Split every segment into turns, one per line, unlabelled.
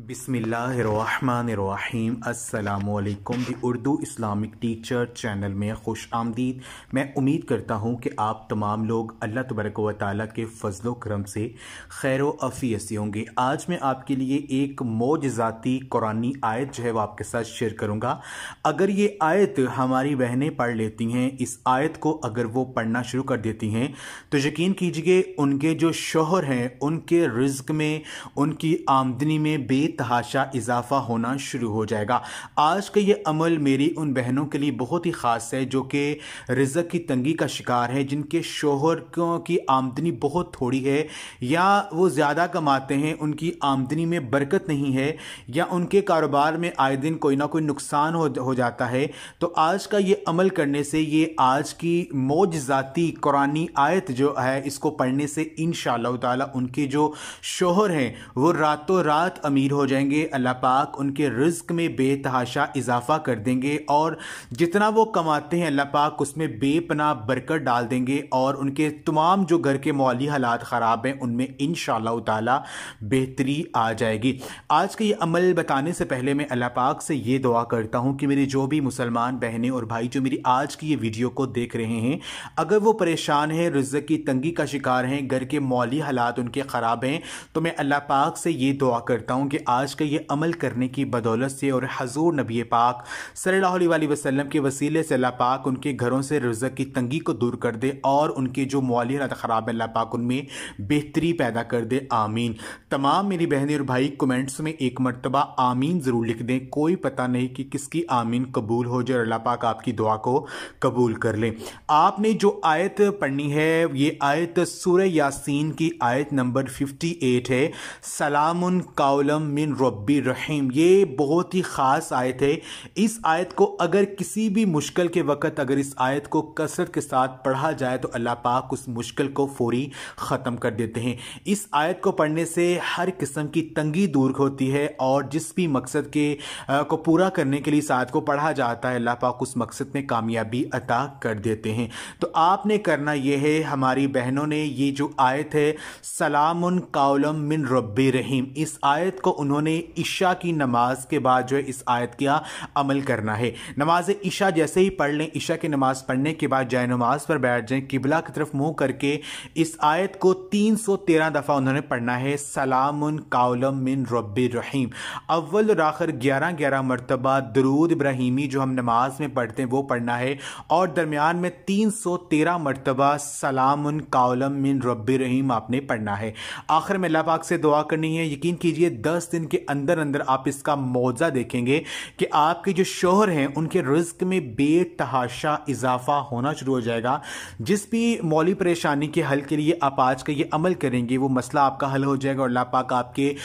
बिस्मिल्लाहिर्रहमानिर्रहीम अस्सलामुअलैकुम। दी Urdu Islamic teacher channel में खुश आमदीद। मैं उम्मीद करता हूँ कि आप तमाम लोग अल्लाह तबारक व तआला के फ़ज़्ल करम से खैर व आफ़ियत से होंगे। आज मैं आपके लिए एक मोजज़ाती कुरानी आयत जो है वो आपके साथ शेयर करूँगा। अगर ये आयत हमारी बहनें पढ़ लेती हैं, इस आयत को अगर वो पढ़ना शुरू कर देती हैं तो यकीन कीजिए उनके जो शौहर हैं उनके रिज़्क़ में, उनकी आमदनी में तहाशा इजाफा होना शुरू हो जाएगा। आज का ये अमल मेरी उन बहनों के लिए बहुत ही ख़ास है जो कि रिज़्क़ की तंगी का शिकार है, जिनके शौहर की आमदनी बहुत थोड़ी है या वो ज़्यादा कमाते हैं, उनकी आमदनी में बरकत नहीं है या उनके कारोबार में आए दिन कोई ना कोई नुकसान हो जाता है। तो आज का ये अमल करने से, ये आज की मोजज़ाती कुरानी आयत जो है इसको पढ़ने से इंशाअल्लाह ताला उनके जो शौहर हैं वो रातों रात अमीर हो जाएंगे। अल्लाह पाक उनके रिज़्क़ में बेतहाशा इजाफा कर देंगे और जितना वो कमाते हैं अल्लाह पाक उसमें बेपनाह बरकत डाल देंगे और उनके तमाम जो घर के माली हालात ख़राब हैं उनमें इंशाअल्लाह ताला बेहतरी आ जाएगी। आज के ये अमल बताने से पहले मैं अल्लाह पाक से ये दुआ करता हूँ कि मेरी जो भी मुसलमान बहनें और भाई जो मेरी आज की ये वीडियो को देख रहे हैं, अगर वो परेशान हैं, रिज़्क़ की तंगी का शिकार हैं, घर के माली हालात उनके ख़राब हैं, तो मैं अल्लाह पाक से ये दुआ करता हूँ कि आज का ये अमल करने की बदौलत से और हजूर नबी पाक सल्लल्लाहु अलैहि वसल्लम के वसीले से अल्लाह पाक उनके घरों से रिज़्क़ की तंगी को दूर कर दे और उनके जो माली हालात ख़राब है अल्लाह पाक उनमें बेहतरी पैदा कर दे। आमीन। तमाम मेरी बहनें और भाई कमेंट्स में एक मरतबा आमीन ज़रूर लिख दें। कोई पता नहीं कि किसकी आमीन कबूल हो जाए और अल्लाह पाक आपकी दुआ को कबूल कर ले। आपने जो आयत पढ़नी है ये आयत सूरह यासीन की आयत नंबर 58 है। सलामुन कौलम मिन रब्बिर रहीम। ये बहुत ही ख़ास आयत है। इस आयत को अगर किसी भी मुश्किल के वक़्त अगर इस आयत को कसरत के साथ पढ़ा जाए तो अल्लाह पाक उस मुश्किल को फौरी ख़त्म कर देते हैं। इस आयत को पढ़ने से हर किस्म की तंगी दूर होती है और जिस भी मकसद के को पूरा करने के लिए इस आयत को पढ़ा जाता है अल्लाह पाक उस मकसद में कामयाबी अता कर देते हैं। तो आपने करना यह है, हमारी बहनों ने ये जो आयत है सलामुन कौलम मिन रब्बिर रहीम, इस आयत को उन्होंने इशा की नमाज के बाद जो है इस आयत का अमल करना है। नमाज इशा जैसे ही पढ़ लें, इशा की नमाज पढ़ने के बाद जाए नमाज पर बैठ जाएं, किबला की तरफ मुंह करके इस आयत को 313 दफ़ा उन्होंने पढ़ना है। सलामुन कौलम मिन रब्बिर रहीम। अव्वल और आखिर 11-11 मरतबा दरूद इब्राहिमी जो हम नमाज में पढ़ते हैं वो पढ़ना है और दरमियान में 313 मरतबा सलामुन कौलम मिन रब्बिर रहीम आपने पढ़ना है। आखिर में अल्लाह पाक से दुआ करनी है। यकीन कीजिए 10 दिन के अंदर अंदर आप इसका मौजा देखेंगे कि आपके जो शौहर हैं उनके रिज़्क़ में बेतहाशा इजाफा होना शुरू हो जाएगा। जिस भी मौली परेशानी के हल के लिए आप आज का ये अमल करेंगे वो मसला आपका हल हो जाएगा और अल्लाह पाक आपके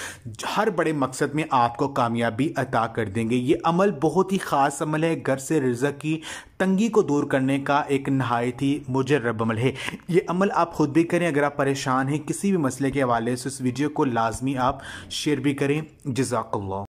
हर बड़े मकसद में आपको कामयाबी अता कर देंगे। ये अमल बहुत ही ख़ास अमल है। घर से रिज़्क़ की तंगी को दूर करने का एक नहायत ही मुजर्रब अमल है। ये अमल आप खुद भी करें। अगर आप परेशान हैं किसी भी मसले के हवाले से इस वीडियो को लाजमी आप शेयर भी करें। जज़ाकल्लाह।